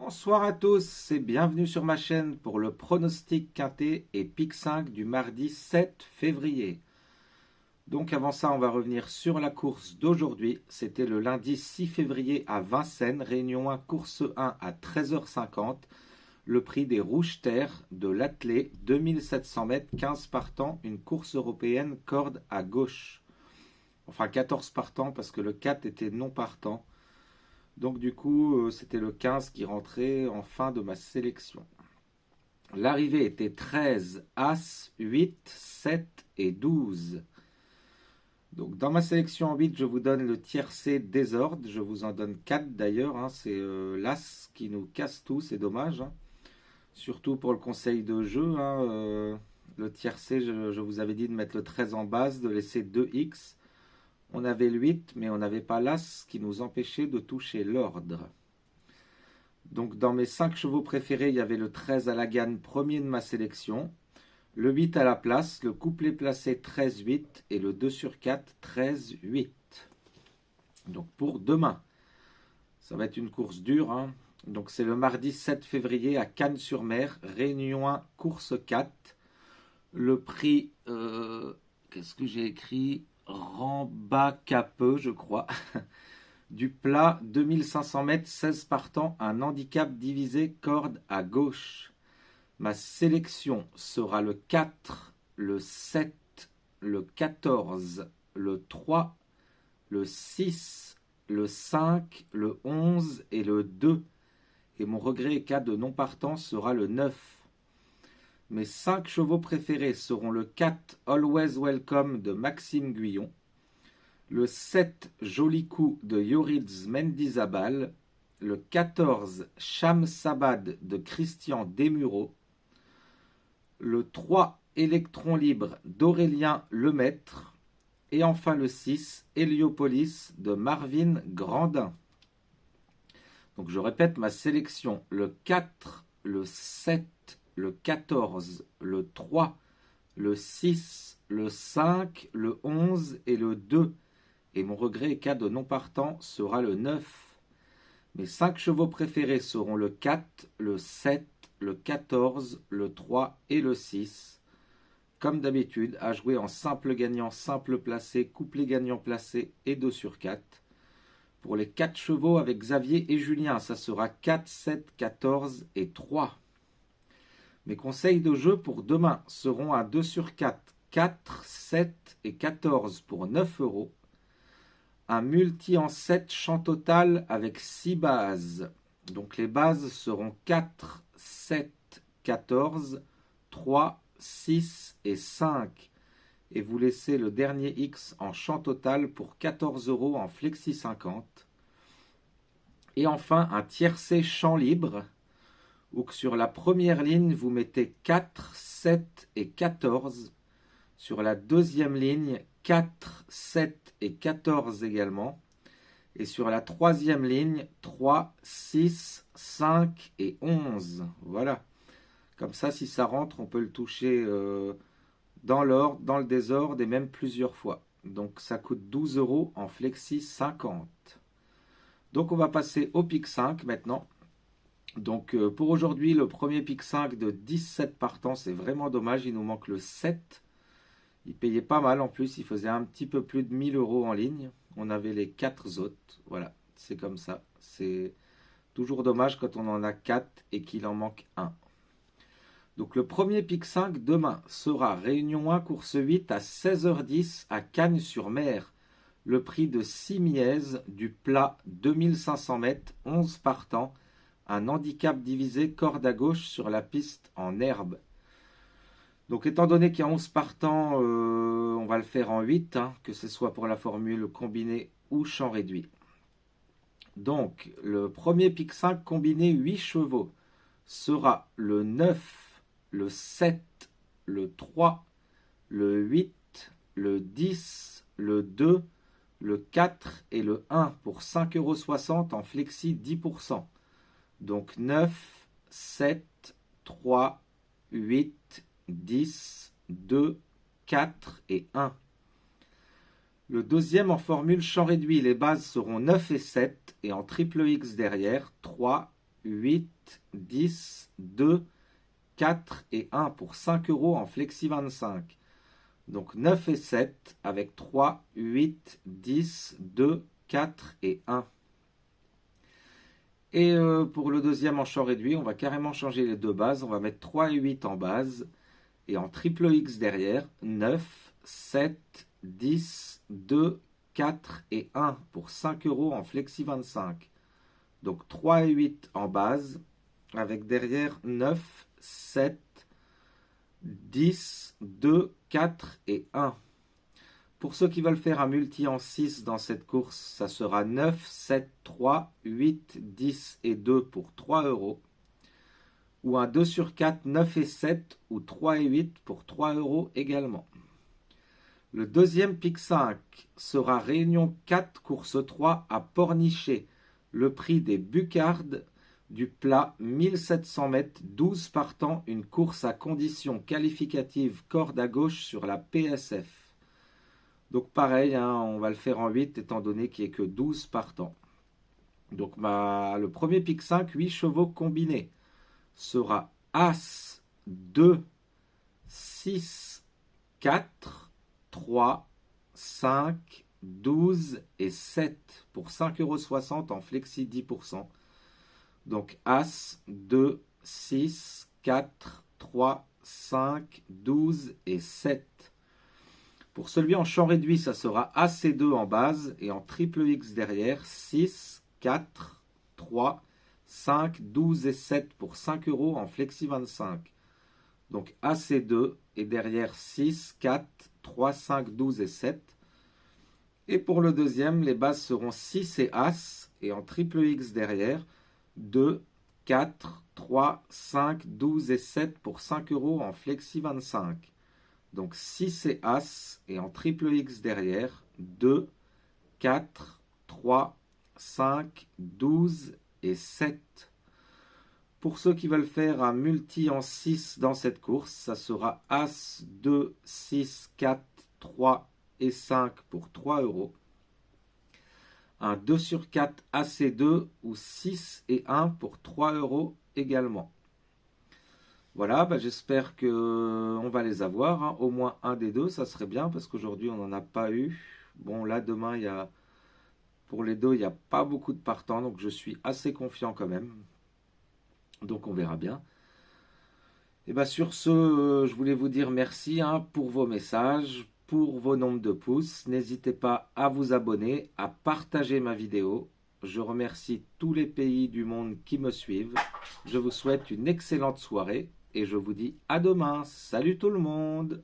Bonsoir à tous et bienvenue sur ma chaîne pour le pronostic quintet et pic 5 du mardi 7 février. Donc avant ça, on va revenir sur la course d'aujourd'hui. C'était le lundi 6 février à Vincennes, réunion 1, course 1 à 13h50. Le prix des Rouges Terres de l'attelé, 2700 mètres, 15 partants, une course européenne, corde à gauche. Enfin 14 partants parce que le 4 était non partant. Donc du coup, c'était le 15 qui rentrait en fin de ma sélection. L'arrivée était 13, As, 8, 7 et 12. Donc dans ma sélection en 8, je vous donne le tiercé désordre. Je vous en donne 4 d'ailleurs. C'est l'As qui nous casse tout, c'est dommage. Surtout pour le conseil de jeu. Le tiercé, je vous avais dit de mettre le 13 en base, de laisser 2X. On avait le 8, mais on n'avait pas l'As qui nous empêchait de toucher l'ordre. Donc dans mes 5 chevaux préférés, il y avait le 13 à la Gagne, premier de ma sélection. Le 8 à la place, le couplet placé 13-8 et le 2 sur 4, 13-8. Donc pour demain, ça va être une course dure. Donc c'est le mardi 7 février à Cannes-sur-Mer, réunion 1, course 4. Le prix, qu'est-ce que j'ai écrit? Rambacapeux, je crois. Du plat, 2500 mètres, 16 partants, un handicap divisé, corde à gauche. Ma sélection sera le 4, le 7, le 14, le 3, le 6, le 5, le 11 et le 2. Et mon regret cas de non partant sera le 9. Mes 5 chevaux préférés seront le 4, Always Welcome de Maxime Guyon, le 7, Joli Coup de Yoriz Mendizabal, le 14, Cham Sabad de Christian Desmureaux, le 3, Électron Libre d'Aurélien Lemaître, et enfin le 6, Héliopolis de Marvin Grandin. Donc je répète ma sélection, le 4, le 7, le 14, le 3, le 6, le 5, le 11 et le 2. Et mon regret cas de non partant sera le 9. Mes 5 chevaux préférés seront le 4, le 7, le 14, le 3 et le 6. Comme d'habitude, à jouer en simple gagnant, simple placé, couplet gagnant placé et 2 sur 4. Pour les 4 chevaux avec Xavier et Julien, ça sera 4, 7, 14 et 3. Mes conseils de jeu pour demain seront à 2 sur 4, 4, 7 et 14 pour 9 euros. Un multi en 7 champ total avec 6 bases. Donc les bases seront 4, 7, 14, 3, 6 et 5. Et vous laissez le dernier X en champ total pour 14 euros en flexi 50. Et enfin un tiercé champ libre où que sur la première ligne, vous mettez 4, 7 et 14. Sur la deuxième ligne, 4, 7 et 14 également. Et sur la troisième ligne, 3, 6, 5 et 11. Voilà. Comme ça, si ça rentre, on peut le toucher dans l'ordre, dans le désordre et même plusieurs fois. Donc ça coûte 12 euros en flexi 50. Donc on va passer au pic 5 maintenant. Donc pour aujourd'hui, le premier pic 5 de 17 partants, c'est vraiment dommage, il nous manque le 7. Il payait pas mal en plus, il faisait un petit peu plus de 1000 euros en ligne. On avait les 4 autres, voilà, c'est comme ça. C'est toujours dommage quand on en a 4 et qu'il en manque un. Donc le premier pic 5 demain sera Réunion 1, course 8 à 16h10 à Cagnes-sur-Mer. Le prix de 6 mièzes du plat 2500 mètres, 11 partants. Un handicap divisé, corde à gauche sur la piste en herbe. Donc étant donné qu'il y a 11 partants, on va le faire en 8, que ce soit pour la formule combinée ou champ réduit. Donc le premier pic 5 combiné 8 chevaux sera le 9, le 7, le 3, le 8, le 10, le 2, le 4 et le 1 pour 5,60 € en flexi 10%. Donc 9, 7, 3, 8, 10, 2, 4 et 1. Le deuxième en formule champ réduit, les bases seront 9 et 7 et en triple X derrière 3, 8, 10, 2, 4 et 1 pour 5 euros en Flexi 25. Donc 9 et 7 avec 3, 8, 10, 2, 4 et 1. Et pour le deuxième en short réduit, on va carrément changer les deux bases. On va mettre 3 et 8 en base. Et en triple X derrière, 9, 7, 10, 2, 4 et 1 pour 5 euros en Flexi 25. Donc 3 et 8 en base, avec derrière 9, 7, 10, 2, 4 et 1. Pour ceux qui veulent faire un multi en 6 dans cette course, ça sera 9, 7, 3, 8, 10 et 2 pour 3 euros. Ou un 2 sur 4, 9 et 7 ou 3 et 8 pour 3 euros également. Le deuxième pic 5 sera Réunion 4, course 3 à Pornichet. Le prix des Bucardes du plat 1700 mètres, 12 partants, une course à conditions qualificatives corde à gauche sur la PSF. Donc pareil, on va le faire en 8 étant donné qu'il n'y ait que 12 partants. Donc le premier pic 5, 8 chevaux combinés, sera As, 2, 6, 4, 3, 5, 12 et 7 pour 5,60 € en flexi 10%. Donc As, 2, 6, 4, 3, 5, 12 et 7. Pour celui en champ réduit, ça sera AC2 en base et en triple X derrière, 6, 4, 3, 5, 12 et 7 pour 5 euros en flexi 25. Donc AC2 et derrière 6, 4, 3, 5, 12 et 7. Et pour le deuxième, les bases seront 6 et As et en triple X derrière, 2, 4, 3, 5, 12 et 7 pour 5 euros en flexi 25. Donc 6 et As et en triple X derrière, 2, 4, 3, 5, 12 et 7. Pour ceux qui veulent faire un multi en 6 dans cette course, ça sera As, 2, 6, 4, 3 et 5 pour 3 euros. Un 2 sur 4 AC2 ou 6 et 1 pour 3 euros également. Voilà, j'espère qu'on va les avoir. Au moins un des deux, ça serait bien parce qu'aujourd'hui on n'en a pas eu. Bon, là demain, pour les deux, il n'y a pas beaucoup de partants, donc je suis assez confiant quand même. Donc on verra bien. Et sur ce, je voulais vous dire merci pour vos messages, pour vos nombres de pouces. N'hésitez pas à vous abonner, à partager ma vidéo. Je remercie tous les pays du monde qui me suivent. Je vous souhaite une excellente soirée et je vous dis à demain. Salut tout le monde!